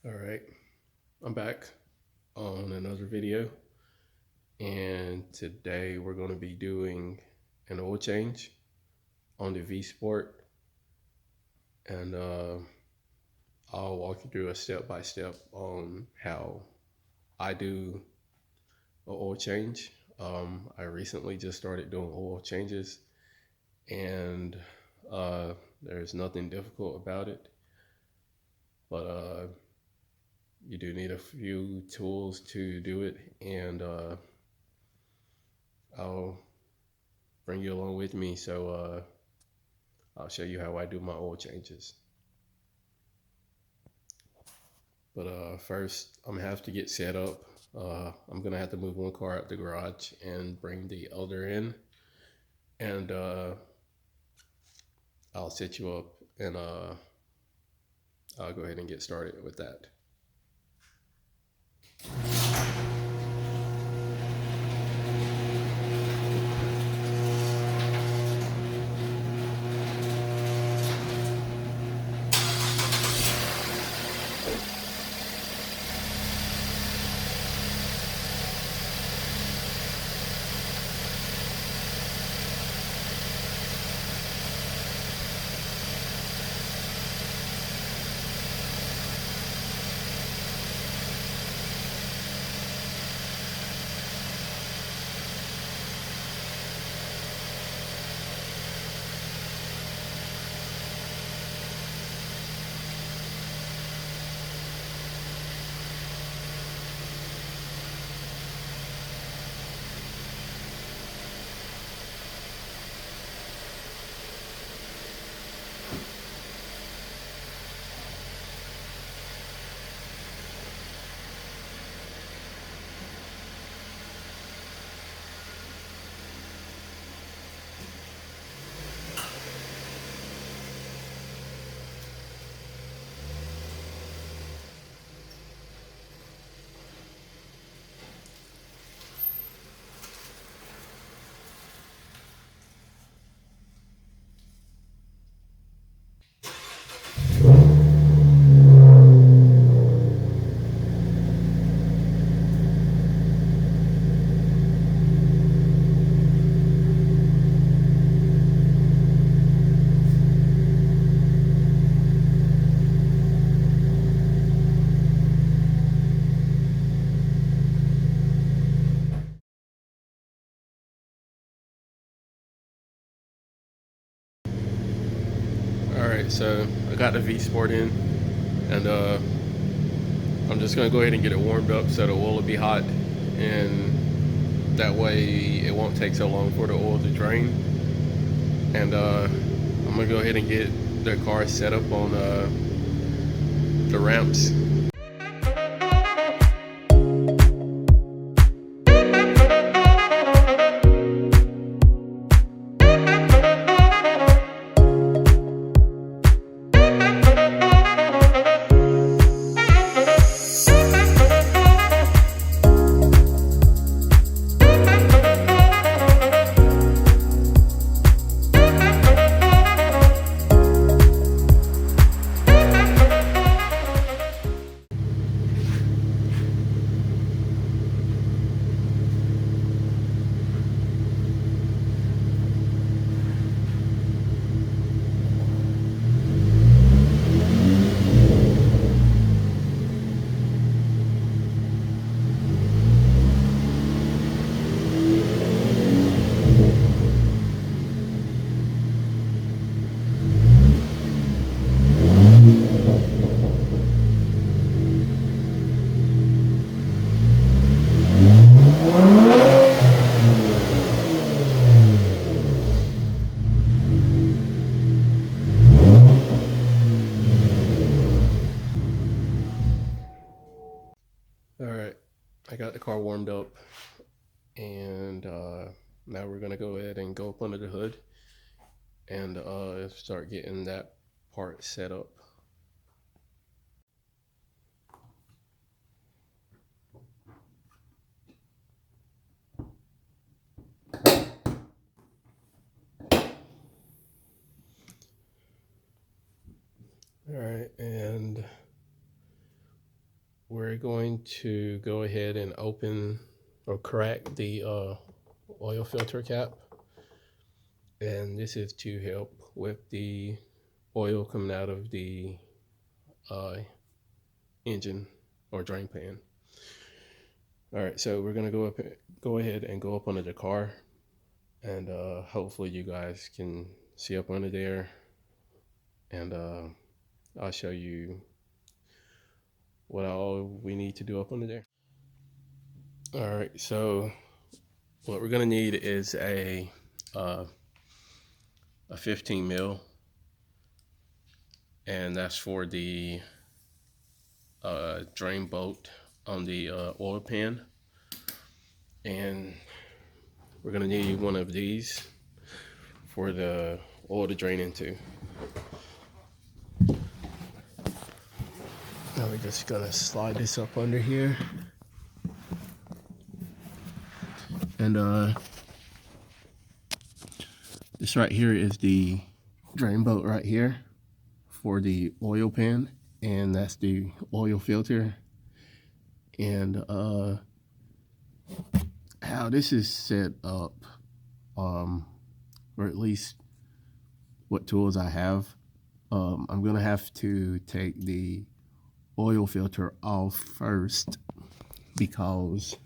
All right, I'm back on another video, and today we're going to be doing an oil change on the V Sport, and I'll walk you through a step by step on how I do an oil change. I recently just started doing oil changes, and there's nothing difficult about it, but you do need a few tools to do it, and I'll bring you along with me. So I'll show you how I do my oil changes. But first, I'm gonna have to get set up. I'm gonna have to move one car out the garage and bring the other in, and I'll set you up, and I'll go ahead and get started with that. All right, so I got the V Sport in, and I'm just gonna go ahead and get it warmed up so the oil will be hot, and that way it won't take so long for the oil to drain. And I'm gonna go ahead and get the car set up on the ramps. All right, I got the car warmed up, and now we're gonna go ahead and go up under the hood and start getting that part set up. All right, and going to go ahead and open or crack the oil filter cap. And this is to help with the oil coming out of the engine or drain pan. All right, so we're gonna go ahead and go up under the car, and hopefully you guys can see up under there, and I'll show you what all we need to do up under there. All right, so what we're gonna need is a 15 mil, and that's for the drain bolt on the oil pan, and we're gonna need one of these for the oil to drain into. Now we're just gonna slide this up under here, and this right here is the drain bolt right here for the oil pan, and that's the oil filter. And how this is set up, or at least what tools I have, I'm gonna have to take the oil filter off first, because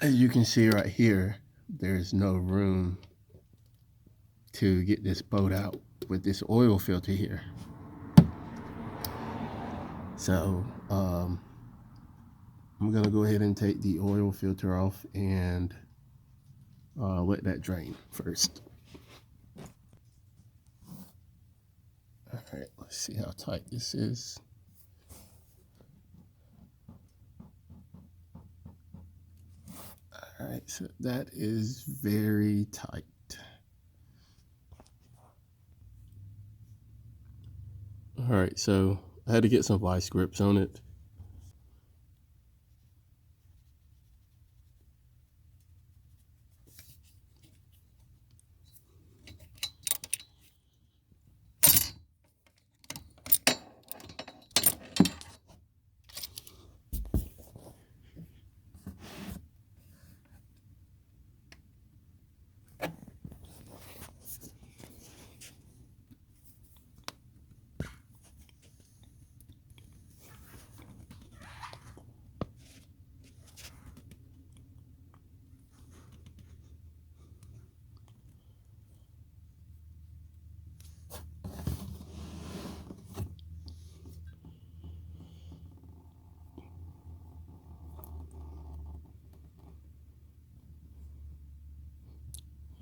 as you can see right here, there's no room to get this bolt out with this oil filter here. So I'm gonna go ahead and take the oil filter off and let that drain first. All right, let's see how tight this is. All right, so that is very tight. All right, so I had to get some vice grips on it.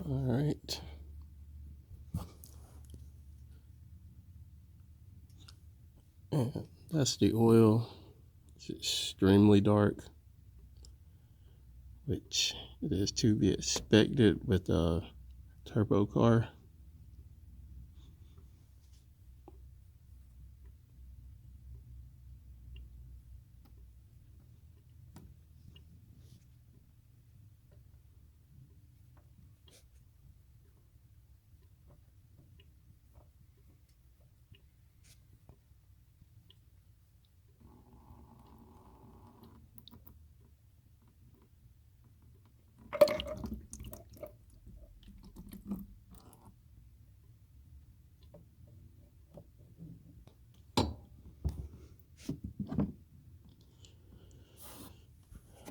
All right. And that's the oil. It's extremely dark, which it is to be expected with a turbo car.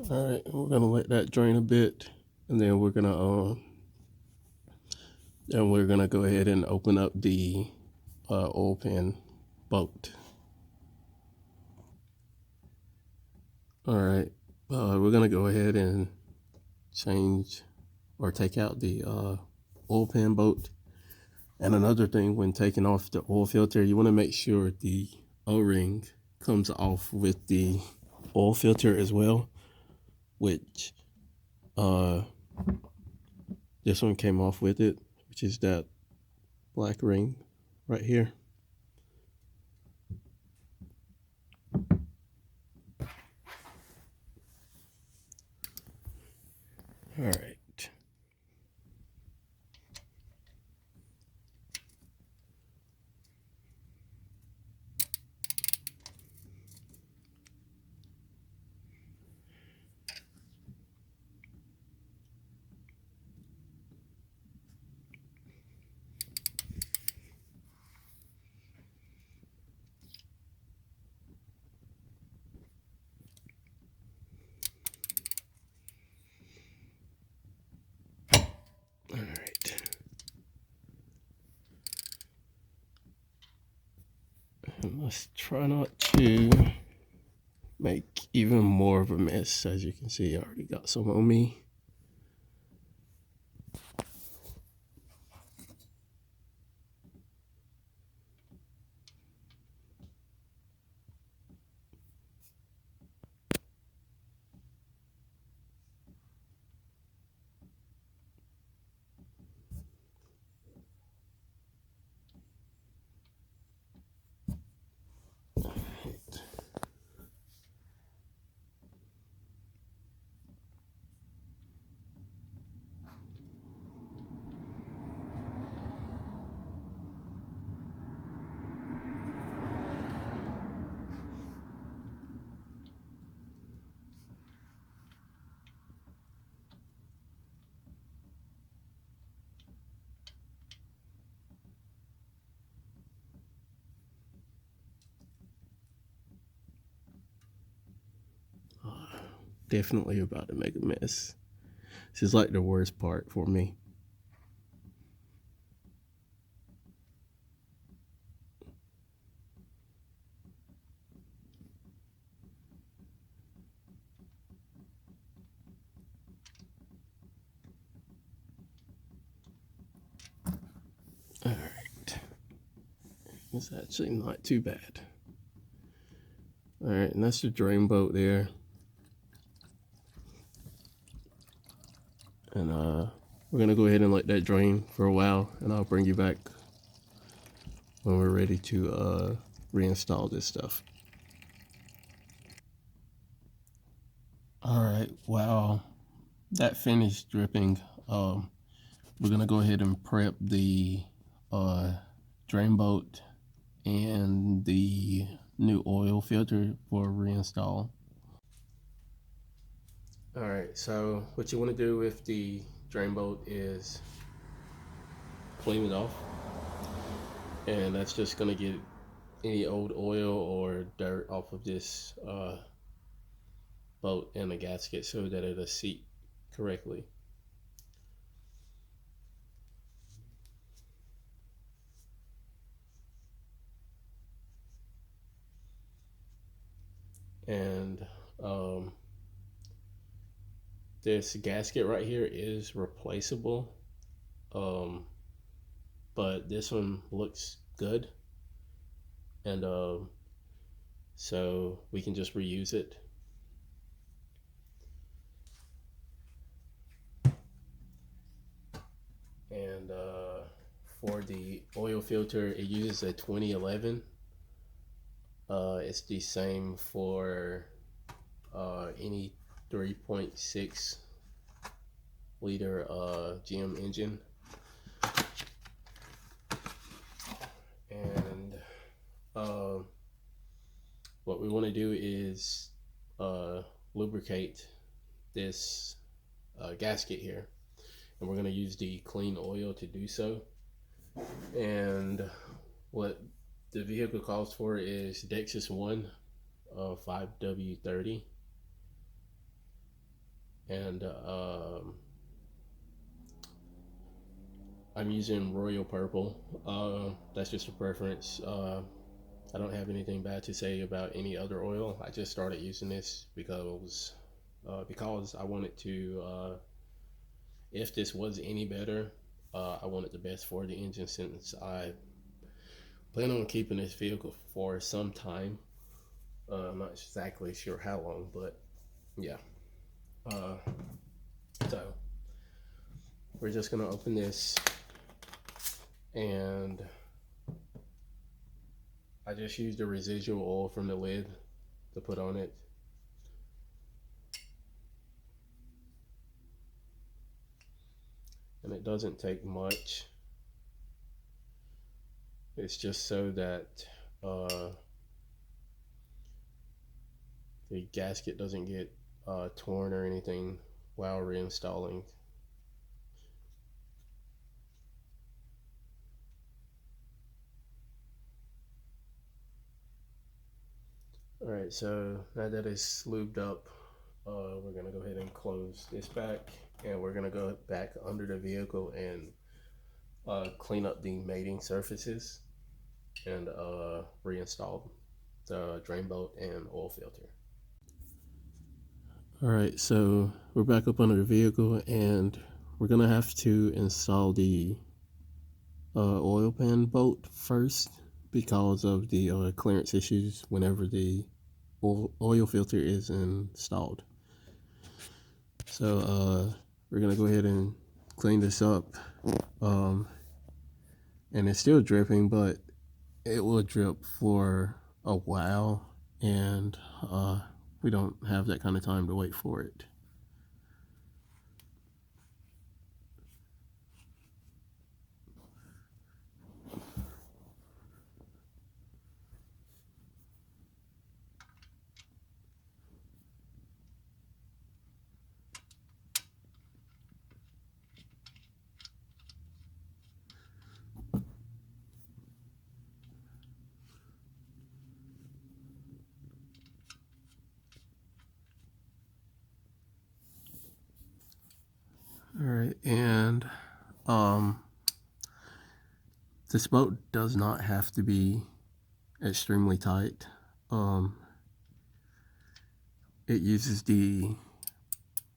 All right, we're gonna let that drain a bit, and then we're gonna go ahead and open up the oil pan bolt. All right, we're gonna go ahead and change or take out the oil pan bolt. And another thing, when taking off the oil filter, you want to make sure the O-ring comes off with the oil filter as well, which this one came off with it, which is that black ring right here. All right. And let's try not to make even more of a mess. As you can see, I already got some on me. Definitely about to make a mess. This is like the worst part for me. All right. It's actually not too bad. All right, and that's the drain boat there. And we're gonna go ahead and let that drain for a while, and I'll bring you back when we're ready to reinstall this stuff. All right, while that finished dripping, we're gonna go ahead and prep the drain boat and the new oil filter for reinstall. All right, so what you want to do with the drain boat is clean it off, and that's just gonna get any old oil or dirt off of this boat and the gasket so that it'll seat correctly. And this gasket right here is replaceable, but this one looks good, and so we can just reuse it. And for the oil filter, it uses a 2011. It's the same for any 3.6 liter GM engine. And what we want to do is lubricate this gasket here, and we're going to use the clean oil to do so. And what the vehicle calls for is Dexus 1 5W30, and I'm using royal purple. That's just a preference. I don't have anything bad to say about any other oil. I just started using this because I wanted to. If this was any better, I wanted the best for the engine, since I plan on keeping this vehicle for some time. I'm not exactly sure how long, but yeah. So we're just gonna open this, and I just used the residual oil from the lid to put on it. And it doesn't take much. It's just so that the gasket doesn't get torn or anything while reinstalling. All right, so now that it's lubed up, we're gonna go ahead and close this back, and we're gonna go back under the vehicle and clean up the mating surfaces. and reinstall the drain bolt and oil filter. All right, so we're back up on the vehicle, and we're gonna have to install the oil pan bolt first because of the clearance issues whenever the oil filter is installed. So we're gonna go ahead and clean this up, and it's still dripping, but it will drip for a while, and we don't have that kind of time to wait for it. All right, and this bolt does not have to be extremely tight. It uses the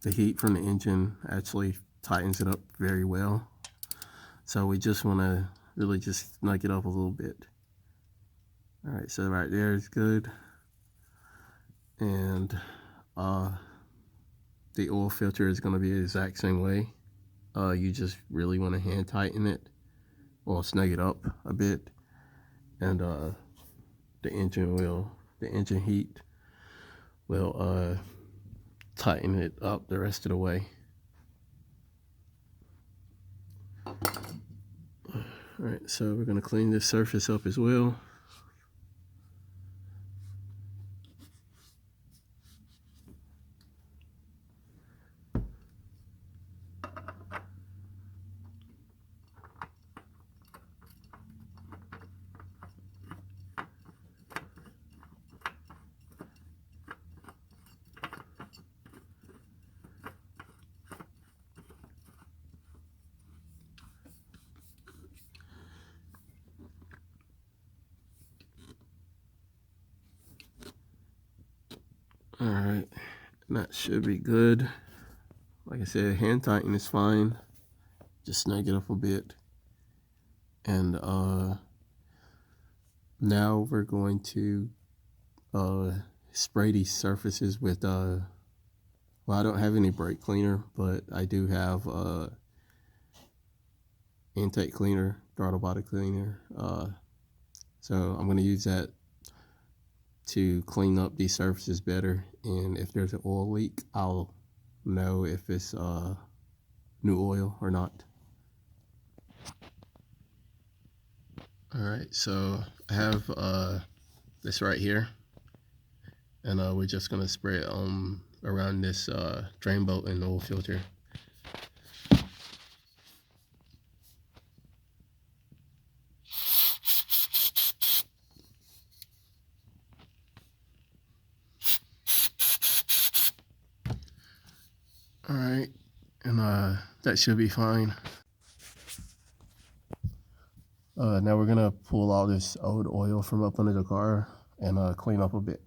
heat from the engine actually tightens it up very well. So we just want to really just snug it up a little bit. All right, so right there is good. And the oil filter is going to be the exact same way. You just really want to hand tighten it or snug it up a bit, and the engine heat will tighten it up the rest of the way. All right, so we're going to clean this surface up as well. All right, that should be good. Like I said, hand tighten is fine. Just snug it up a bit. And now we're going to spray these surfaces with well, I don't have any brake cleaner, but I do have intake cleaner, throttle body cleaner. So I'm going to use that to clean up these surfaces better, and if there's an oil leak, I'll know if it's new oil or not. All right, so I have this right here, and we're just gonna spray it around this drain bolt and oil filter. All right, and that should be fine. Now we're gonna pull all this old oil from up under the car and clean up a bit.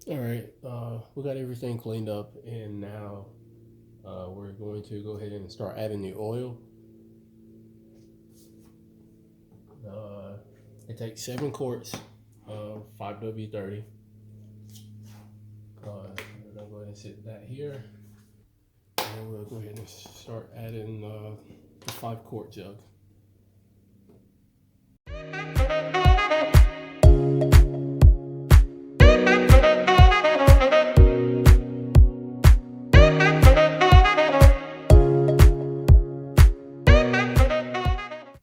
All right, we got everything cleaned up, and now we're going to go ahead and start adding the oil. It takes 7 quarts of 5W30. We're gonna go ahead and set that here, and we'll go ahead and start adding the 5-quart jug.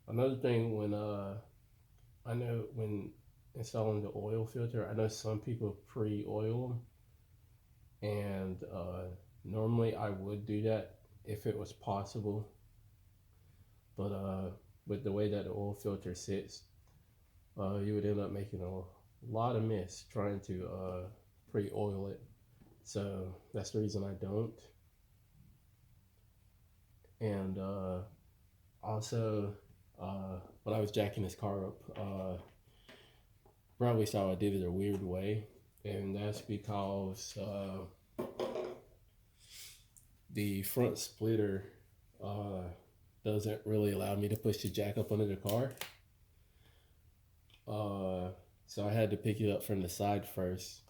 Another thing, when I know when installing the oil filter, I know some people pre-oil them, and normally I would do that if it was possible, but with the way that the oil filter sits, you would end up making a lot of mess trying to pre-oil it. So that's the reason I don't. And also, when I was jacking this car up, probably saw I did it a weird way, and that's because the front splitter doesn't really allow me to push the jack up under the car. So I had to pick it up from the side first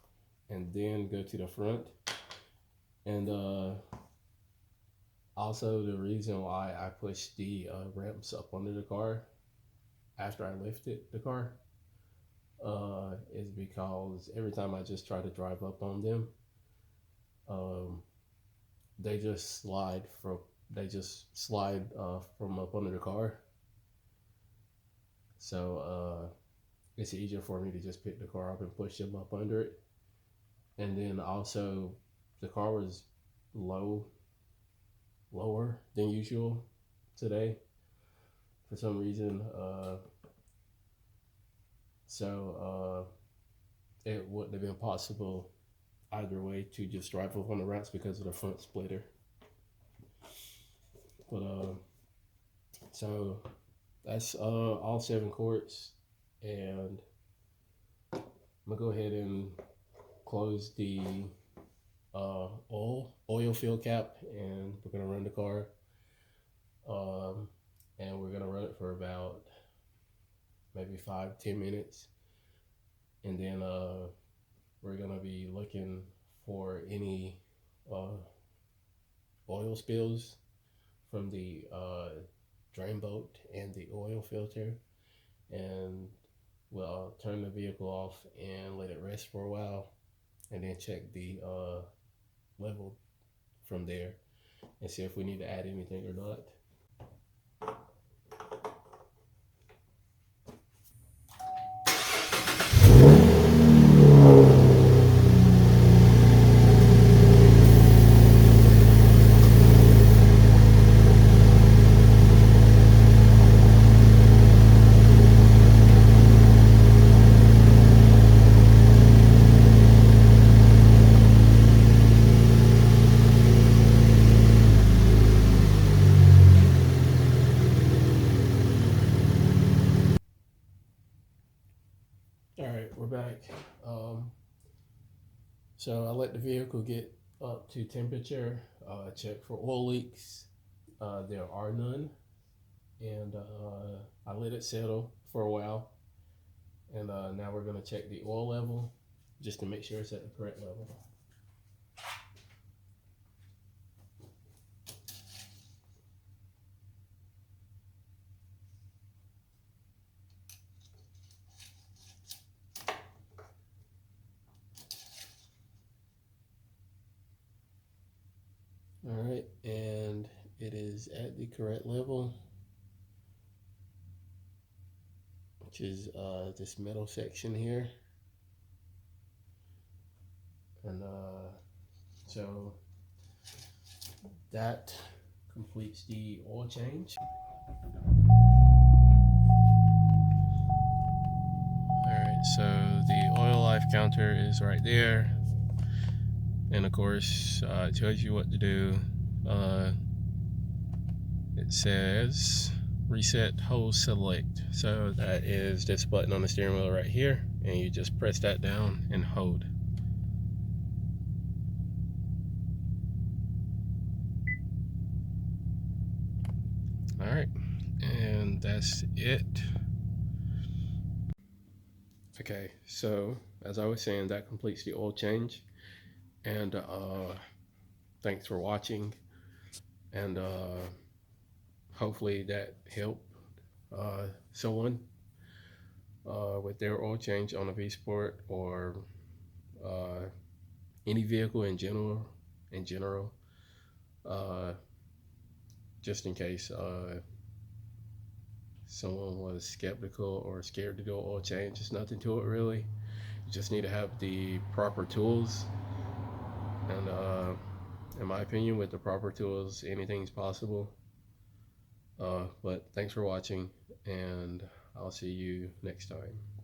and then go to the front. And also the reason why I pushed the ramps up under the car after I lifted the car is because every time I just try to drive up on them, they just slide from up under the car. So it's easier for me to just pick the car up and push them up under it. And then also the car was lower than usual today for some reason. So it wouldn't have been possible either way to just drive up on the ramps because of the front splitter. But so that's all 7 quarts, and I'm gonna go ahead and close the oil fill cap, and we're gonna run the car, and we're gonna run it for about maybe 5-10 minutes, and then we're gonna be looking for any oil spills from the drain bolt and the oil filter, and we'll turn the vehicle off and let it rest for a while, and then check the level from there and see if we need to add anything or not. All right, we're back. So I let the vehicle get up to temperature, check for oil leaks. There are none. And I let it settle for a while. And now we're gonna check the oil level just to make sure it's at the correct level. All right, and it is at the correct level, which is this middle section here. And so that completes the oil change. All right, so the oil life counter is right there, and of course it tells you what to do. It says reset hose select, so that is this button on the steering wheel right here, and you just press that down and hold. All right, and that's it. Okay, so as I was saying, that completes the oil change, and thanks for watching, and hopefully that helped someone with their oil change on a V-Sport, or any vehicle in general, just in case someone was skeptical or scared to do an oil change. There's nothing to it really. You just need to have the proper tools, and in my opinion, with the proper tools, anything's possible. But thanks for watching, and I'll see you next time.